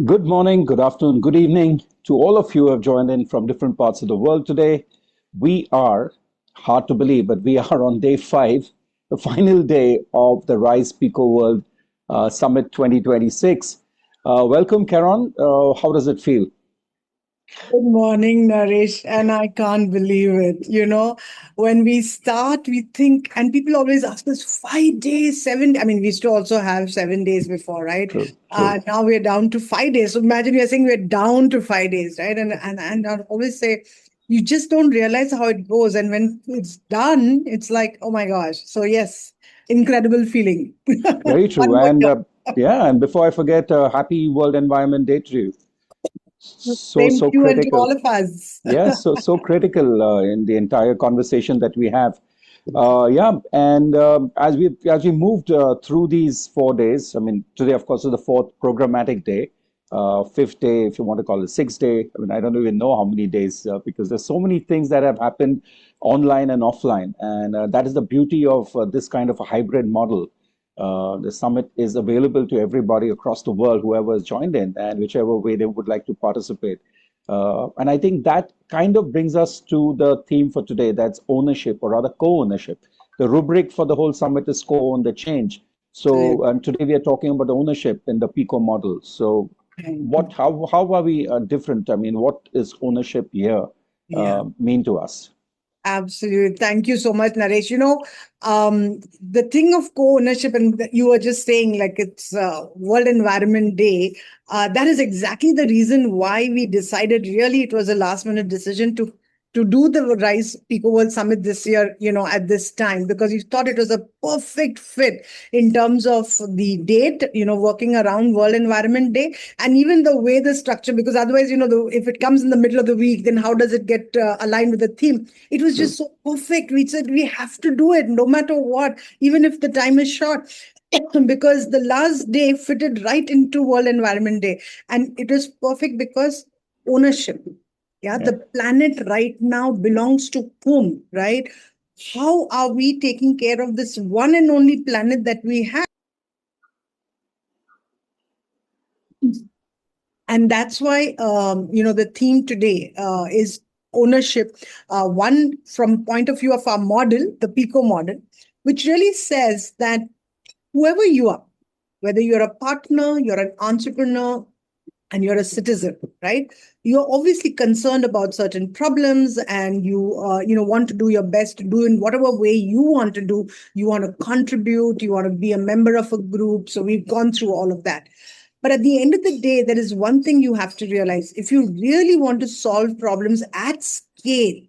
Good morning, good afternoon, good evening to all of you who have joined in from different parts of the world today. We are, hard to believe, but we are on day five, the final day of the RISE PECOWorld Summit 2026. Welcome, Karan. How does it feel? Good morning, Naresh, and I can't believe it. When we start, we think, and people always ask us 5 days, 7. I mean, we used to also have 7 days before, right? True, true. Now we're down to 5 days. So imagine we are saying we're down to 5 days, right? And I always say, you just don't realize how it goes, and when it's done, it's like, oh my gosh. So yes, incredible feeling. Very One true. more And year. yeah, and before I forget, happy World Environment Day to you. So, Same to so you and to critical. all of us. Yes, so critical in the entire conversation that we have. Yeah, and as we moved through these 4 days, I mean, today, of course, is the fourth programmatic day, fifth day, if you want to call it sixth day. I mean, I don't even know how many days because there's so many things that have happened online and offline, and that is the beauty of this kind of a hybrid model. The summit is available to everybody across the world, whoever has joined in, and whichever way they would like to participate. And I think that kind of brings us to the theme for today, that's ownership, or rather co-ownership. The rubric for the whole summit is co-own the change. So, and today we are talking about ownership in the PICO model. So, how are we different? I mean, what is ownership here Yeah. mean to us? Absolutely. Thank you so much, Naresh. The thing of co-ownership, and you were just saying, like it's World Environment Day. That is exactly the reason why we decided. Really, it was a last-minute decision to do the Rise Pico World Summit this year. At this time, because we thought it was a perfect fit in terms of the date. Working around World Environment Day, and even the way the structure. Because otherwise, if it comes in the middle of the week, then how does it get aligned with the theme? It was True. just so perfect. We said we have to do it no matter what, even if the time is short. Because the last day fitted right into World Environment Day. And it is perfect because ownership. Yeah, Yeah. the planet right now belongs to whom, right? How are we taking care of this one and only planet that we have? And that's why the theme today is ownership. One, from point of view of our model, the Pico model, which really says that whoever you are, whether you're a partner, you're an entrepreneur, and you're a citizen, right? You're obviously concerned about certain problems, and you want to do your best to do in whatever way you want to do. You want to contribute, you want to be a member of a group. So we've gone through all of that. But at the end of the day, there is one thing you have to realize. If you really want to solve problems at scale,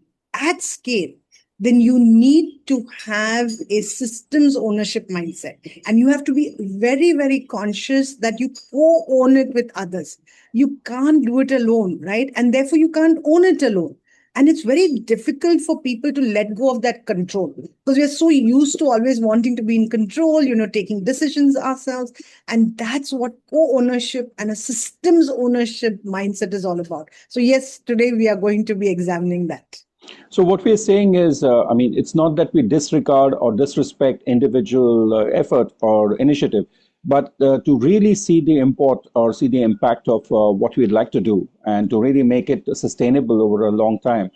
then you need to have a systems ownership mindset. And you have to be very, very conscious that you co own it with others. You can't do it alone, right? And therefore, you can't own it alone. And it's very difficult for people to let go of that control because we're so used to always wanting to be in control, taking decisions ourselves. And that's what co ownership and a systems ownership mindset is all about. So, yes, today we are going to be examining that. So what we're saying is, I mean, it's not that we disregard or disrespect individual effort or initiative, but to really see the import or see the impact of what we'd like to do and to really make it sustainable over a long time.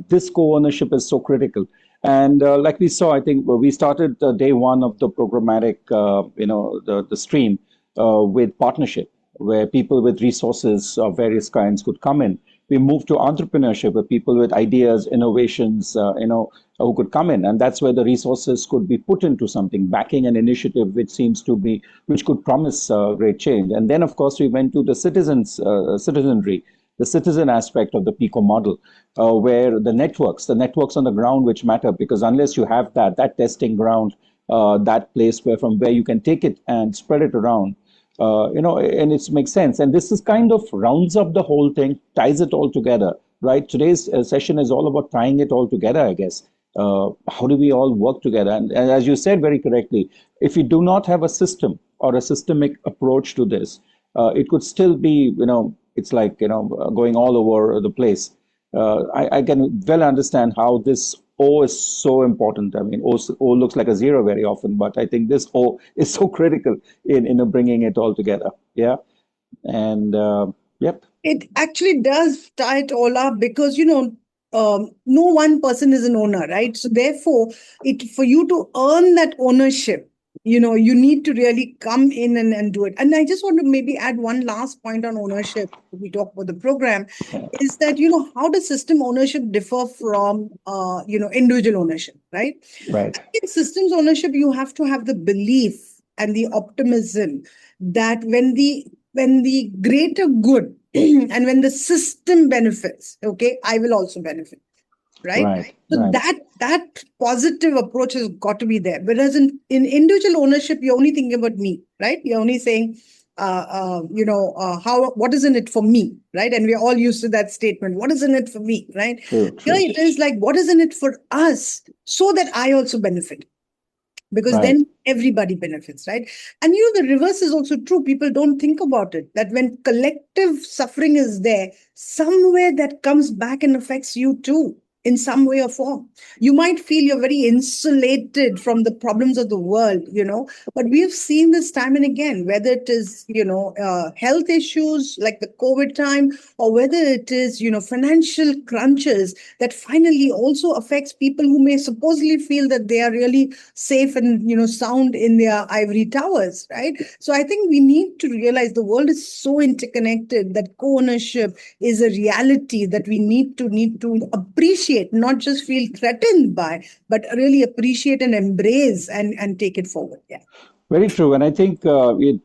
This co-ownership is so critical. And like we saw, I think we started day one of the programmatic, the stream with partnership, where people with resources of various kinds could come in. We moved to entrepreneurship, where people with ideas, innovations, who could come in, and that's where the resources could be put into something, backing an initiative which could promise great change. And then, of course, we went to the citizenry, the citizen aspect of the PICO model, where the networks on the ground, which matter, because unless you have that testing ground, that place from where you can take it and spread it around, and it makes sense. And this is kind of rounds up the whole thing, ties it all together, right? Today's session is all about tying it all together, I guess. How do we all work together? And as you said very correctly, if we do not have a system or a systemic approach to this, it could still be, it's like, going all over the place. I can well understand how this O is so important. I mean, O looks like a zero very often, but I think this O is so critical in bringing it all together. Yeah. And yep, It actually does tie it all up because, no one person is an owner, right? So therefore, for you to earn that ownership, you need to really come in and do it. And I just want to maybe add one last point on ownership. We talk about the program, is that, how does system ownership differ from, individual ownership, right? right, In systems ownership, you have to have the belief and the optimism that when the greater good and when the system benefits, okay, I will also benefit, right? right, So right. that positive approach has got to be there. Whereas in individual ownership, you're only thinking about me, right? You're only saying, what is in it for me, right? And we're all used to that statement. What is in it for me, right? True, Here true. it is like, what is in it for us, so that I also benefit, because Right. then everybody benefits, right? And the reverse is also true. People don't think about it, that when collective suffering is there, somewhere that comes back and affects you too, in some way or form. You might feel you're very insulated from the problems of the world, but we have seen this time and again, whether it is, health issues like the COVID time, or whether it is, financial crunches that finally also affects people who may supposedly feel that they are really safe and, sound in their ivory towers, right? So I think we need to realize the world is so interconnected that co-ownership is a reality that we need to appreciate, not just feel threatened by, but really appreciate and embrace and take it forward. Yeah. Very true. And I think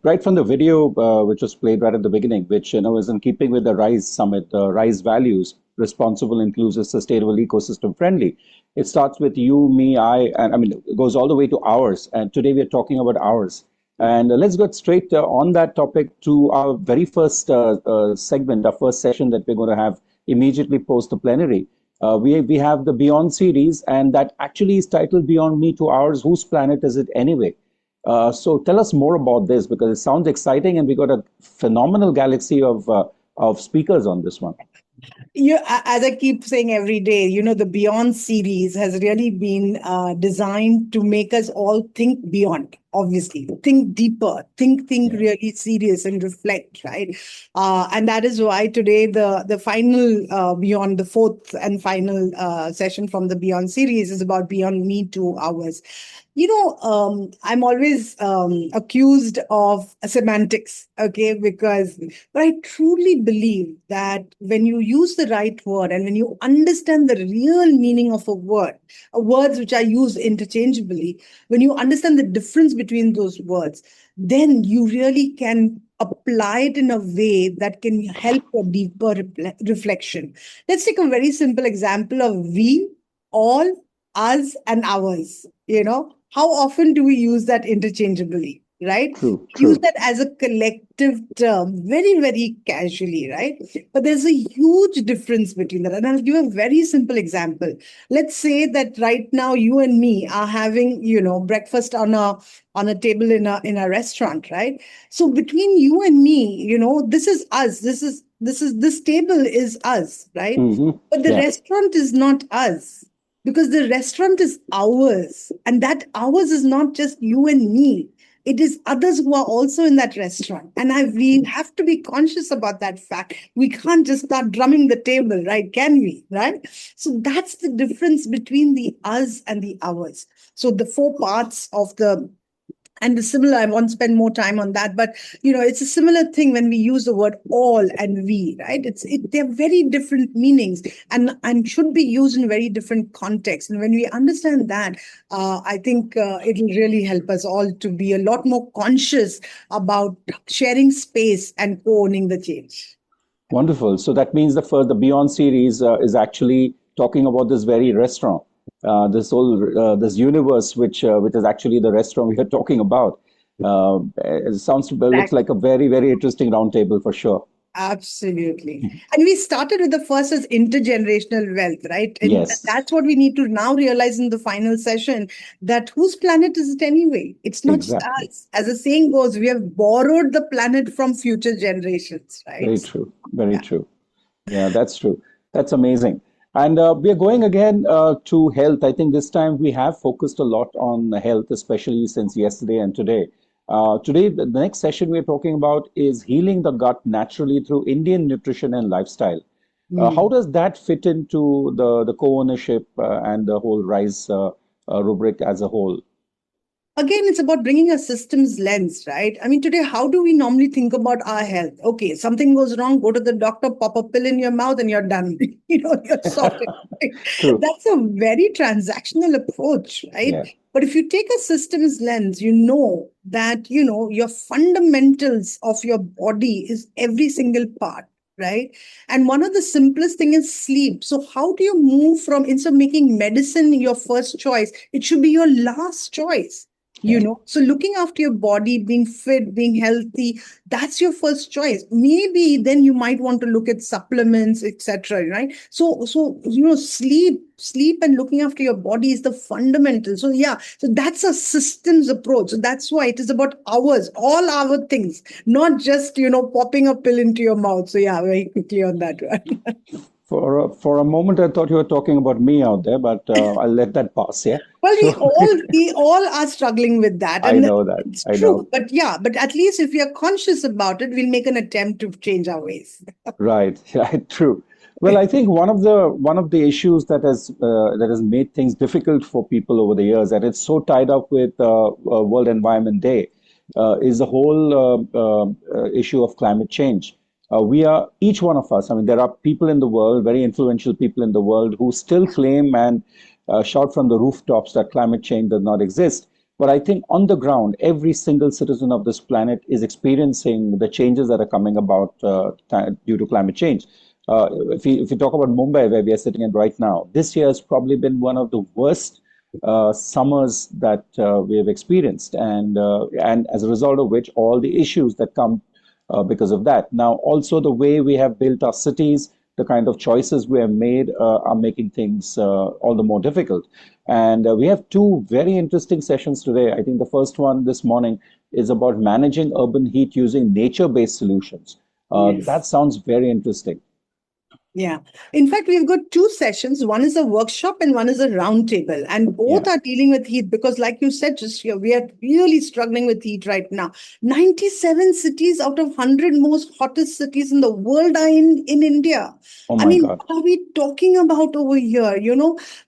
right from the video, which was played right at the beginning, which is in keeping with the RISE Summit, RISE values, responsible, inclusive, sustainable, ecosystem friendly. It starts with you, me, I, and I mean, it goes all the way to ours. And today we're talking about ours. And let's get straight on that topic to our very first segment, our first session that we're going to have immediately post the plenary. We have the Beyond series, and that actually is titled Beyond Me to Ours. Whose planet is it anyway? So tell us more about this because it sounds exciting, and we got a phenomenal galaxy of speakers on this one. As I keep saying every day, the Beyond series has really been designed to make us all think beyond, obviously, think deeper, think Yeah. really serious and reflect, right? And that is why today the final Beyond, the fourth and final session from the Beyond series is about Beyond Me to Ours. I'm always accused of semantics, okay? But I truly believe that when you use the right word and when you understand the real meaning of a word, words which are used interchangeably, when you understand the difference between those words, then you really can apply it in a way that can help a deeper reflection. Let's take a very simple example of we, all, us, and ours. How often do we use that interchangeably, right? True, Use true. that as a collective term very, very casually, right? But there's a huge difference between that. And I'll give a very simple example. Let's say that right now you and me are having, breakfast on a table in a restaurant, right? So between you and me, this is us. This table is us, right? Hmm. But the Yeah. restaurant is not us, because the restaurant is ours, and that ours is not just you and me. It is others who are also in that restaurant, and we have to be conscious about that fact. We can't just start drumming the table, right? Can we? Right? So that's the difference between the us and the ours. So the four parts of the and the similar, I won't spend more time on that, but it's a similar thing when we use the word all and we, right? They're very different meanings, and should be used in very different contexts. And when we understand that, I think it'll really help us all to be a lot more conscious about sharing space and co-owning the change. Wonderful. So that means the Beyond series is actually talking about this very restaurant, this universe, which is actually the restaurant we are talking about. Looks like a very, very interesting roundtable for sure. Absolutely. And we started with the first as intergenerational wealth, right? And Yes, that's what we need to now realize in the final session, that whose planet is it anyway? It's not just exactly. us. As the saying goes, we have borrowed the planet from future generations, right? Very true. Very Yeah. true. Yeah, that's true. That's amazing. And we are going again to health. I think this time we have focused a lot on health, especially since yesterday and today. Today, the next session we're talking about is healing the gut naturally through Indian nutrition and lifestyle. How Mm. does that fit into the co-ownership and the whole RISE rubric as a whole? Again, it's about bringing a systems lens, right? I mean, today, how do we normally think about our health? Okay, something goes wrong, go to the doctor, pop a pill in your mouth, and you're done. You're sorted. Right? True. That's a very transactional approach, right? Yeah. But if you take a systems lens, you know that, your fundamentals of your body is every single part, right? And one of the simplest thing is sleep. So how do you move from, instead of making medicine your first choice, it should be your last choice. Yeah. So looking after your body, being fit, being healthy, that's your first choice. Maybe then you might want to look at supplements, etc., right? So sleep and looking after your body is the fundamental. So yeah, so that's a systems approach. So that's why it is about ours, all our things, not just popping a pill into your mouth. So yeah, very quickly on that one. For a moment, I thought you were talking about me out there, but I'll let that pass. Yeah. Well, we So all we all are struggling with that, I and know that. it's I know. true. But yeah, but at least if we are conscious about it, we'll make an attempt to change our ways. Right. Right. True. Well, I think one of the issues that has made things difficult for people over the years, and it's so tied up with World Environment Day, is the whole issue of climate change. We are each one of us. I mean, there are people in the world, very influential people in the world, who still claim and shout from the rooftops that climate change does not exist. But I think on the ground, every single citizen of this planet is experiencing the changes that are coming about due to climate change. If you talk about Mumbai, where we are sitting in right now, this year has probably been one of the worst summers that we have experienced, and as a result of which, all the issues that come because of that. Now, also the way we have built our cities, the kind of choices we have made are making things all the more difficult. And we have two very interesting sessions today. I think the first one this morning is about managing urban heat using nature-based solutions. That Yes. sounds very interesting. Yeah. In fact, we've got two sessions. One is a workshop and one is a roundtable. And both Yeah. are dealing with heat because, like you said, just here, we are really struggling with heat right now. 97 cities out of 100 most hottest cities in the world are in India. Oh I my mean, God. what are we talking about over here?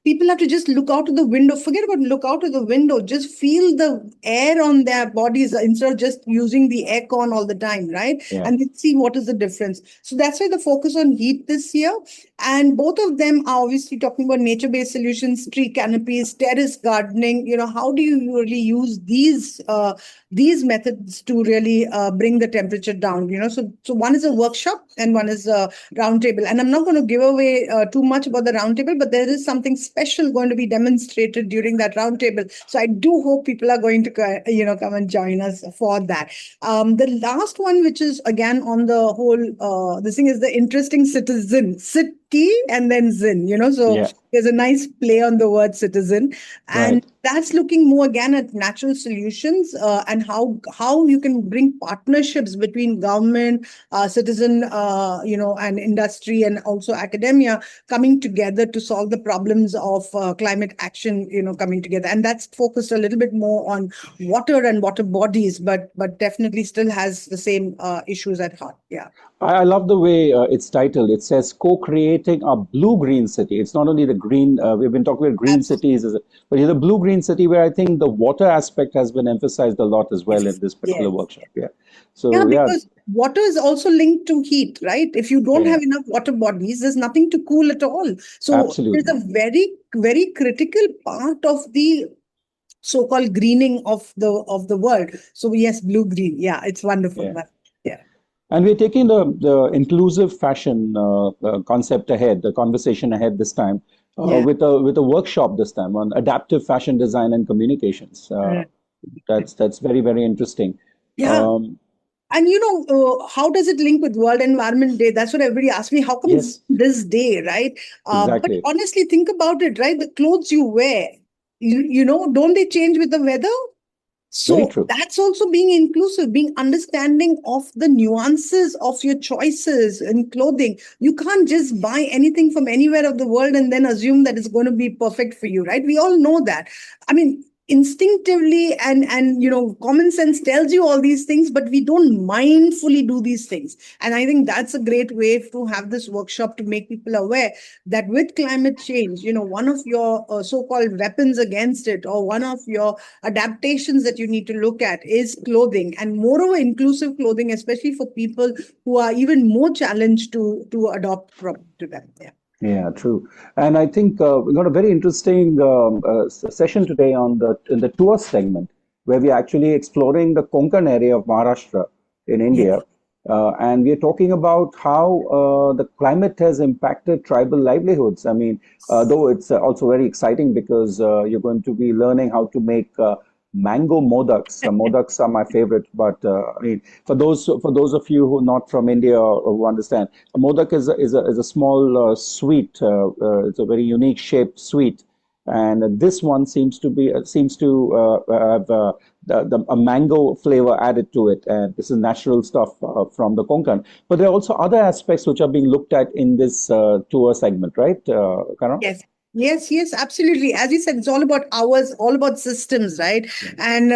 People have to just look out of the window. Forget about look out of the window. Just feel the air on their bodies instead of just using the aircon all the time, right? Yeah. And then see what is the difference. So that's why the focus on heat this year. And both of them are obviously talking about nature-based solutions, tree canopies, terrace gardening. How do you really use these methods to really bring the temperature down? So one is a workshop and one is a roundtable. And I'm not going to give away too much about the roundtable, but there is something special going to be demonstrated during that roundtable. So I do hope people are going to come and join us for that. The last one, which is again on the whole, this thing is the interesting citizen, city and then Zin, so Yeah. there's a nice play on the word citizen. And Right. that's looking more again at natural solutions and how you can bring partnerships between government, citizen, and industry and also academia coming together to solve the problems of climate action, coming together. And that's focused a little bit more on water and water bodies, but definitely still has the same issues at heart. Yeah. I love the way it's titled. It says co-creating a blue-green city. It's not only the green, we've been talking about green Absolutely. cities, but here's a blue-green city where I think the water aspect has been emphasized a lot as well in Yes. this particular Yes. workshop. Yeah. Yeah, So, yeah, because water is also linked to heat, right? If you don't yeah, have enough water bodies, there's nothing to cool at all. So it's absolutely. a very, very critical part of the so-called greening of the world. So yes, blue green. Yeah, it's wonderful. Yeah. Yeah. And we're taking the inclusive fashion concept ahead, the conversation ahead this time, Yeah. with a workshop this time on adaptive fashion design and communications. Right. That's very, very interesting. Yeah. Um, And how does it link with World Environment Day? That's what everybody asks me. How come yes, this day, right? But exactly. honestly, think about it, right? The clothes you wear, don't they change with the weather? Very So true. that's also being inclusive, being understanding of the nuances of your choices in clothing. You can't just buy anything from anywhere of the world and then assume that it's going to be perfect for you, right? We all know that. I mean, instinctively, and common sense tells you all these things, but we don't mindfully do these things. And I think that's a great way to have this workshop, to make people aware that with climate change, one of your so-called weapons against it, or one of your adaptations that you need to look at, is clothing, and moreover inclusive clothing, especially for people who are even more challenged to adopt to them. Yeah. Yeah, true. And I think we got a very interesting session today on in the tour segment, where we're actually exploring the Konkan area of Maharashtra in Yes. India. And we're talking about how the climate has impacted tribal livelihoods. I mean, though it's also very exciting because you're going to be learning how to make mango modaks. Modaks are my favorite, but I mean, for those of you who are not from India or who understand, a modak is a small sweet. It's a very unique shaped sweet, and this one seems to have a mango flavor added to it, and this is natural stuff from the Konkan. But there are also other aspects which are being looked at in this tour segment, right, Karan? Yes. Yes, absolutely. As you said, it's all about hours, all about systems, right? And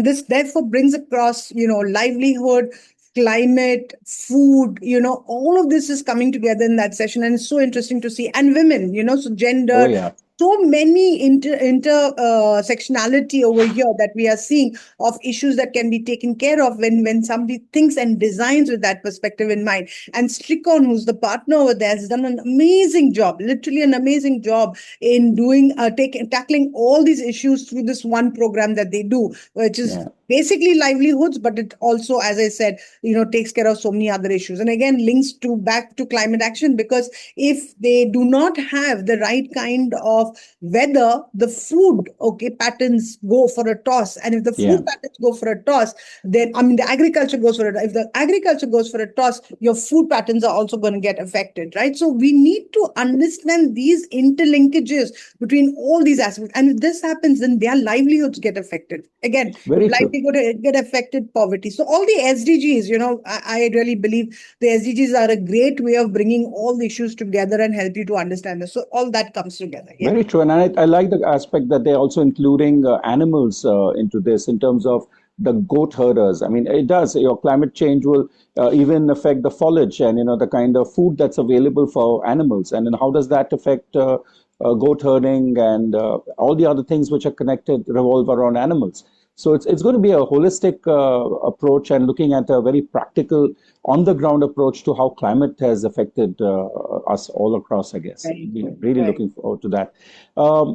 this therefore brings across, livelihood, climate, food, all of this is coming together in that session, and it's so interesting to see. And women, so Oh gender, yeah, so many intersectionality over here that we are seeing, of issues that can be taken care of when somebody thinks and designs with that perspective in mind. And Stricon, who's the partner over there, has done an amazing job, literally an amazing job in doing tackling all these issues through this one program that they do, which is yeah, basically livelihoods, but it also, as I said, takes care of so many other issues, and again links to back to climate action, because if they do not have the right kind of weather, the food, okay, patterns go for a toss. And if the yeah. food patterns go for a toss, then I mean the agriculture goes for it. If the agriculture goes for a toss, your food patterns are also going to get affected, right? So we need to understand these interlinkages between all these aspects. And if this happens, then their livelihoods get affected. Again, if Very true. livelihood get affected, poverty. So all the SDGs, I really believe the SDGs are a great way of bringing all the issues together and help you to understand this. So all that comes together. Yeah. Very true, and I like the aspect that they're also including animals into this in terms of the goat herders. I mean, it does. Your climate change will even affect the foliage and the kind of food that's available for animals, and then how does that affect goat herding and all the other things which are connected revolve around animals. So it's going to be a holistic approach and looking at a very practical, on the ground approach to how climate has affected us all across, I guess. Right, Really right. looking forward to that.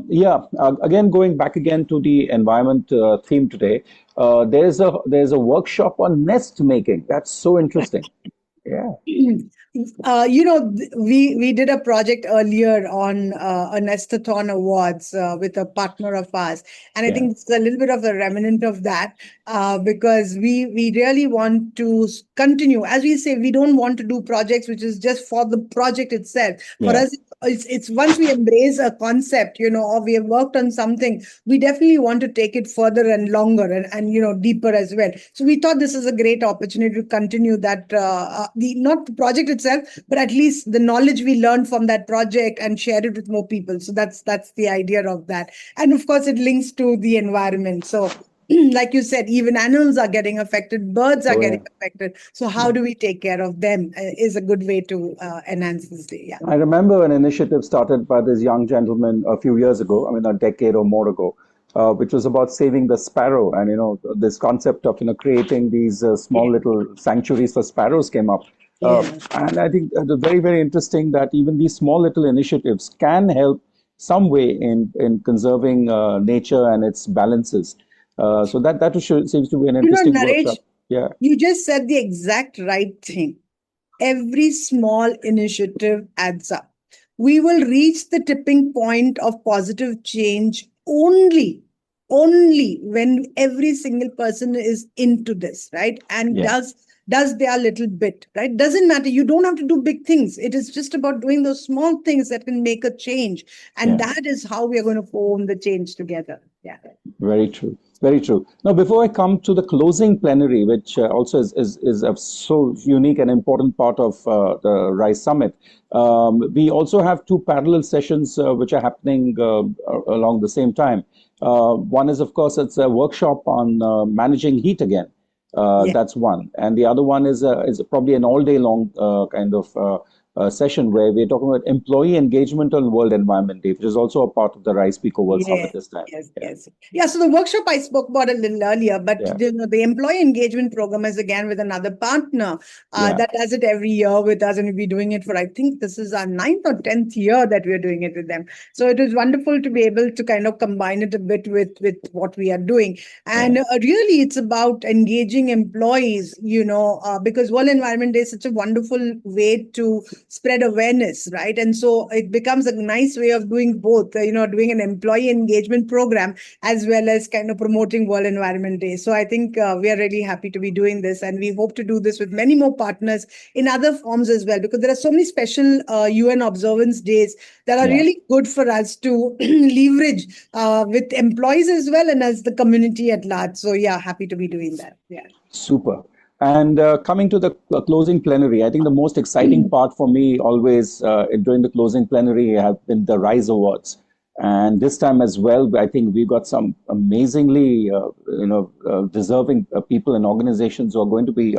Yeah, again, going back again to the environment theme today, there's a workshop on nest making. That's so interesting. Yeah, We did a project earlier on a Nestathon Awards with a partner of ours, and I yeah, think it's a little bit of a remnant of that, because we really want to continue. As we say, we don't want to do projects which is just for the project itself. For yeah. us, it's once we embrace a concept, or we have worked on something, we definitely want to take it further and longer, and deeper as well. So we thought this is a great opportunity to continue that, the not the project itself, but at least the knowledge we learned from that project, and share it with more people. So that's the idea of that. And of course it links to the environment. So like you said, even animals are getting affected, birds are Oh, getting yeah. affected. So how do we take care of them, is a good way to enhance this day. Yeah. I remember an initiative started by this young gentleman a few years ago, I mean, a decade or more ago, which was about saving the sparrow. And, this concept of, creating these small Yeah. little sanctuaries for sparrows came up. Yeah. And I think it's very, very interesting that even these small little initiatives can help some way in conserving nature and its balances. So that seems to be an interesting Naresh, workshop. Yeah, you just said the exact right thing. Every small initiative adds up. We will reach the tipping point of positive change only when every single person is into this, right? And yeah, does their little bit, right? Doesn't matter. You don't have to do big things. It is just about doing those small things that can make a change. And yeah. that is how we are going to form the change together. Yeah. Very true. Very true. Now, before I come to the closing plenary, which also is a so unique and important part of the RISE Summit, we also have two parallel sessions which are happening along the same time. One is, of course, it's a workshop on managing heat again. Yeah. That's one. And the other one is probably an all day long kind of session where we're talking about employee engagement on World Environment Day, which is also a part of the RISE PECOWorld Summit Yes, this time. yes, Yeah. yes. Yeah, so the workshop I spoke about a little earlier, but Yeah. the employee engagement program is again with another partner Yeah. that does it every year with us, and we'll be doing it for, I think this is our 9th or 10th year that we're doing it with them. So it is wonderful to be able to kind of combine it a bit with what we are doing. And Yeah. really, it's about engaging employees, because World Environment Day is such a wonderful way to spread awareness, right? And so it becomes a nice way of doing both, doing an employee engagement program as well as kind of promoting World Environment Day. So I think we are really happy to be doing this, and we hope to do this with many more partners in other forms as well, because there are so many special UN observance days that are Yeah. really good for us to leverage with employees as well and as the community at large. So yeah, happy to be doing that. Yeah. Super. And coming to the closing plenary, I think the most exciting part for me always during the closing plenary have been the RISE Awards. And this time as well, I think we got some amazingly, deserving people and organizations who are going to be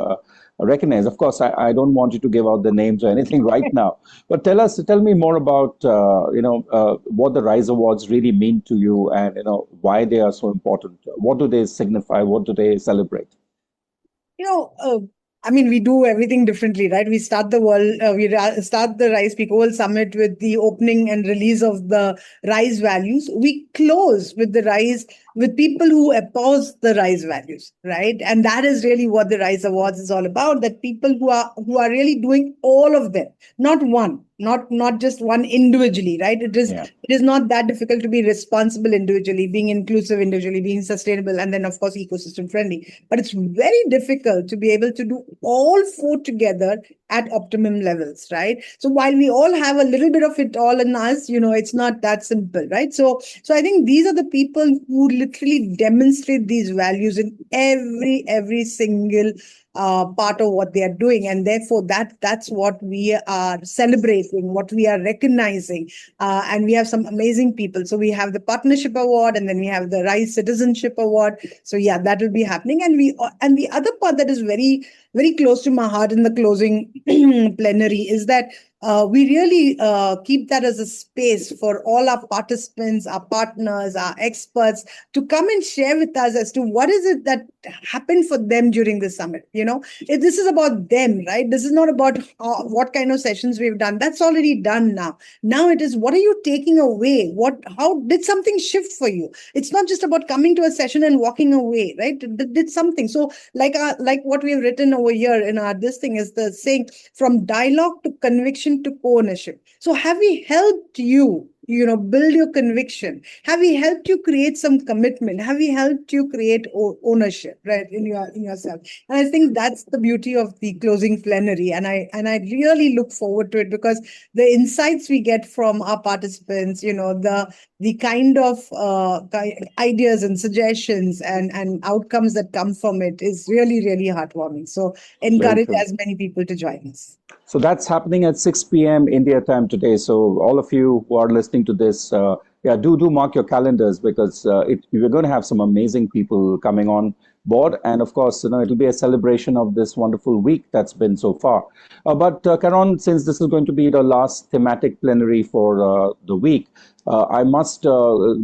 recognized. Of course, I don't want you to give out the names or anything right now, but tell me more about, what the RISE Awards really mean to you, and why they are so important. What do they signify? What do they celebrate? You know, I mean, we do everything differently, right? We start start the RISE PECOWorld Summit with the opening and release of the RISE values. We close with the RISE with people who oppose the RISE values, right? And that is really what the RISE Awards is all about. That people who are really doing all of them, not one, not just one individually, right? Yeah. It is not that difficult to be responsible individually, being inclusive individually, being sustainable, and then of course ecosystem friendly. But it's very difficult to be able to do all four together at optimum levels, right? So while we all have a little bit of it all in us, it's not that simple, right? So I think these are the people who literally demonstrate these values in every single part of what they are doing, and therefore that's what we are celebrating, what we are recognizing, and we have some amazing people. So we have the partnership award, and then we have the RISE citizenship award. So yeah, that will be happening, and the other part that is very very close to my heart in the closing plenary is that we really keep that as a space for all our participants, our partners, our experts to come and share with us as to what is it that happened for them during the summit. This is about them, right? This is not about what kind of sessions we've done. That's already done now. Now it is, what are you taking away? How did something shift for you? It's not just about coming to a session and walking away, right? Did something. So like what we have written over here in our this thing is the saying, from dialogue to conviction to co-ownership. So have we helped you, build your conviction? Have we helped you create some commitment? Have we helped you create ownership, right, in yourself? And I think that's the beauty of the closing plenary. And I really look forward to it, because the insights we get from our participants, the kind of ideas and suggestions and outcomes that come from it is really, really heartwarming. So Very encourage true. as many people to join us. So that's happening at 6 p.m. India time today. So all of you who are listening to this, yeah, do mark your calendars, because we're going to have some amazing people coming on board, and of course, it'll be a celebration of this wonderful week that's been so far. But Karan, since this is going to be the last thematic plenary for the week, I must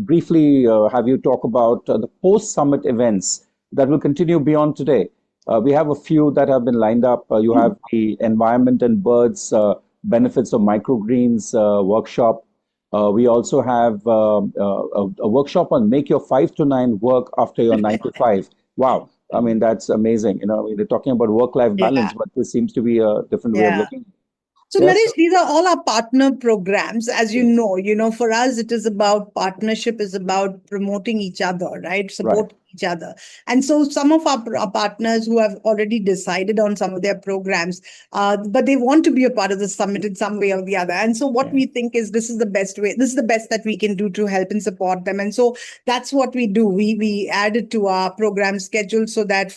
briefly have you talk about the post-summit events that will continue beyond today. We have a few that have been lined up. You have the Environment and Birds Benefits of Microgreens workshop. We also have a workshop on make your 5 to 9 work after your 9 to 5. Wow. I mean, that's amazing. They're talking about work-life Yeah, balance, but this seems to be a different way of yeah. looking. So Yes. Naresh, these are all our partner programs. As Yes. for us, it is about partnership, is about promoting each other, right? Right. each other. And so some of our partners who have already decided on some of their programs, but they want to be a part of the summit in some way or the other. And so what we think is this is the best way, this is the best that we can do to help and support them. And so that's what we do. We add it to our program schedule so that,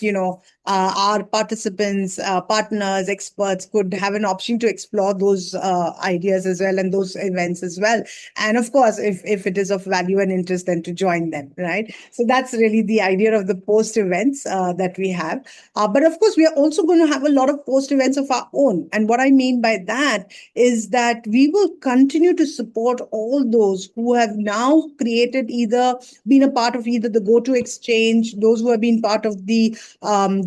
our participants, partners, experts could have an option to explore those ideas as well and those events as well. And of course, if it is of value and interest, then to join them, right? So that's really the idea of the post events that we have. But of course, we are also going to have a lot of post events of our own. And what I mean by that is that we will continue to support all those who have now been a part of either the GoTo Exchange, those who have been part of the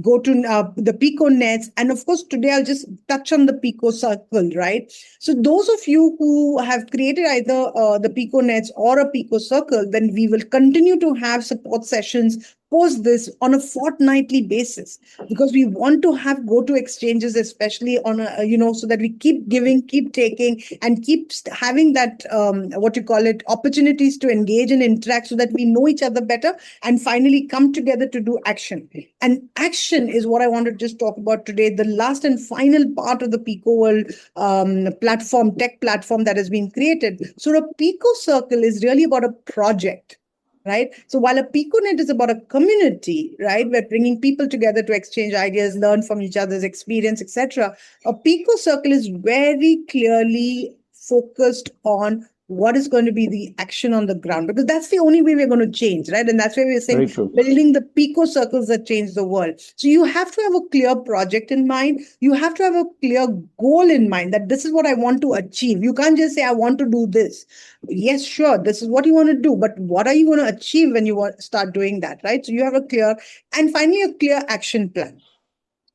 the Pico Nets. And of course, today I'll just touch on the Pico Circle, right? So those of you who have created either the Pico Nets or a Pico Circle, then we will continue to have support sessions post this on a fortnightly basis, because we want to have go-to exchanges, especially on so that we keep giving, keep taking, and keep having that opportunities to engage and interact, so that we know each other better and finally come together to do action. And action is what I want to just talk about today, the last and final part of the Pico World tech platform that has been created. So a Pico Circle is really about a project. Right. So while a PicoNet is about a community, right, we're bringing people together to exchange ideas, learn from each other's experience, etc. A Pico Circle is very clearly focused on what is going to be the action on the ground, because that's the only way we're going to change, right? And that's why we're saying building the Pico Circles that change the world. So you have to have a clear project in mind. You have to have a clear goal in mind, that this is what I want to achieve. You can't just say, I want to do this. Yes, sure, this is what you want to do, but what are you going to achieve when you start doing that, right? So you have a clear, and finally a clear action plan.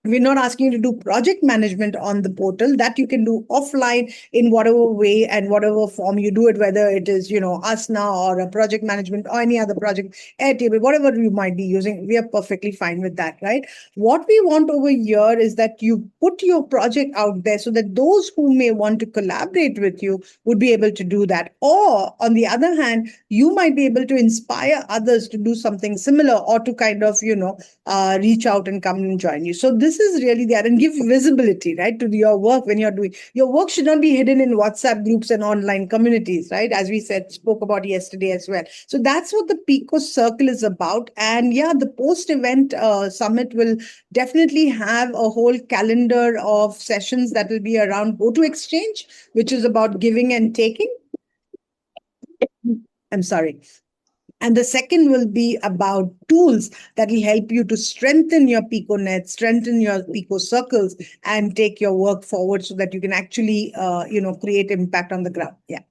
We're not asking you to do project management on the portal. That you can do offline in whatever way and whatever form you do it, whether it is, us now, or a project management or any other project, Airtable, whatever you might be using. We are perfectly fine with that, right? What we want over here is that you put your project out there so that those who may want to collaborate with you would be able to do that. Or on the other hand, you might be able to inspire others to do something similar, or to kind of, reach out and come and join you. So this is really there, and give visibility, right, to your work. When you're doing your work, should not be hidden in WhatsApp groups and online communities, right? As we spoke about yesterday as well. So that's what the Pico Circle is about. And yeah, the post-event summit will definitely have a whole calendar of sessions that will be around GoTo Exchange, which is about giving and taking. I'm sorry. And the second will be about tools that will help you to strengthen your PicoNet, strengthen your Pico Circles, and take your work forward so that you can actually, create impact on the ground. Yeah.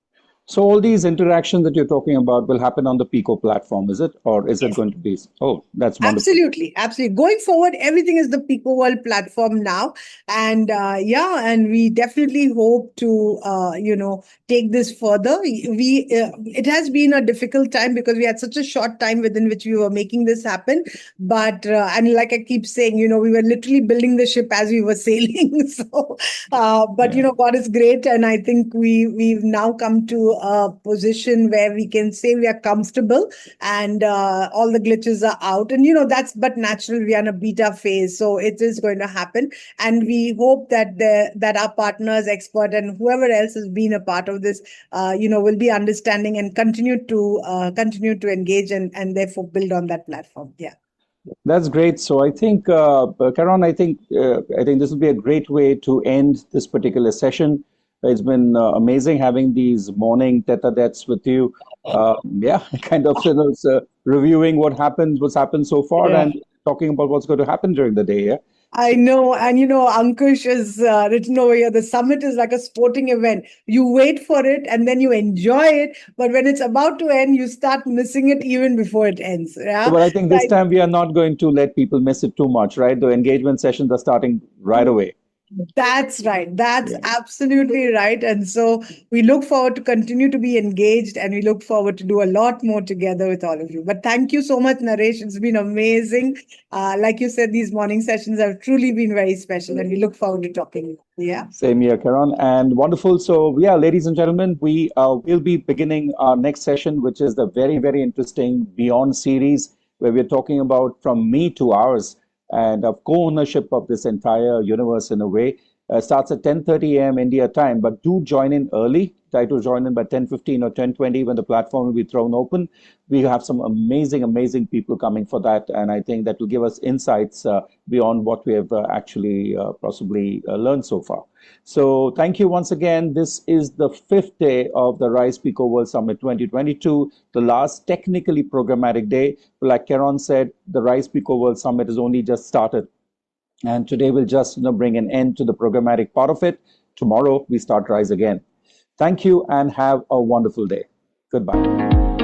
So all these interactions that you're talking about will happen on the Pico platform, is it? Or is it going to be? Oh, that's wonderful. Absolutely. Absolutely. Going forward, everything is the Pico World platform now. And and we definitely hope to, take this further. It has been a difficult time because we had such a short time within which we were making this happen. But, and like I keep saying, we were literally building the ship as we were sailing. So, God is great. And I think we've now come to a position where we can say we are comfortable, and all the glitches are out. And, that's but natural. We are in a beta phase. So it is going to happen. And we hope that that our partners, expert, and whoever else has been a part of this, will be understanding and continue to engage and therefore build on that platform. Yeah. That's great. So I think, Karan, I think this will be a great way to end this particular session. It's been amazing having these morning tete-a-tetes with you. Kind of reviewing what's happened so far, and talking about what's going to happen during the day. Yeah. I know. And, Ankush has written over here, the summit is like a sporting event. You wait for it and then you enjoy it. But when it's about to end, you start missing it even before it ends. Yeah? But I think this time we are not going to let people miss it too much, right? The engagement sessions are starting right away. That's right. That's absolutely right. And so we look forward to continue to be engaged, and we look forward to do a lot more together with all of you. But thank you so much, Naresh. It's been amazing. Like you said, these morning sessions have truly been very special, and we look forward to talking. Yeah. Same here, Karan. And wonderful. So yeah, ladies and gentlemen, we will be beginning our next session, which is the very, very interesting Beyond series. where we're talking about from me to ours and of co-ownership of this entire universe in a way. Starts at 10:30 a.m. India time, but do join in early. Try to join in by 10:15 or 10:20 when the platform will be thrown open. We have some amazing, amazing people coming for that, and I think that will give us insights beyond what we have actually possibly learned so far. So thank you once again. This is the fifth day of the RISE PECOWorld Summit 2022, the last technically programmatic day. Like Karon said, the RISE PECOWorld Summit has only just started. And today we'll just bring an end to the programmatic part of it. Tomorrow we start RISE again. Thank you and have a wonderful day. Goodbye.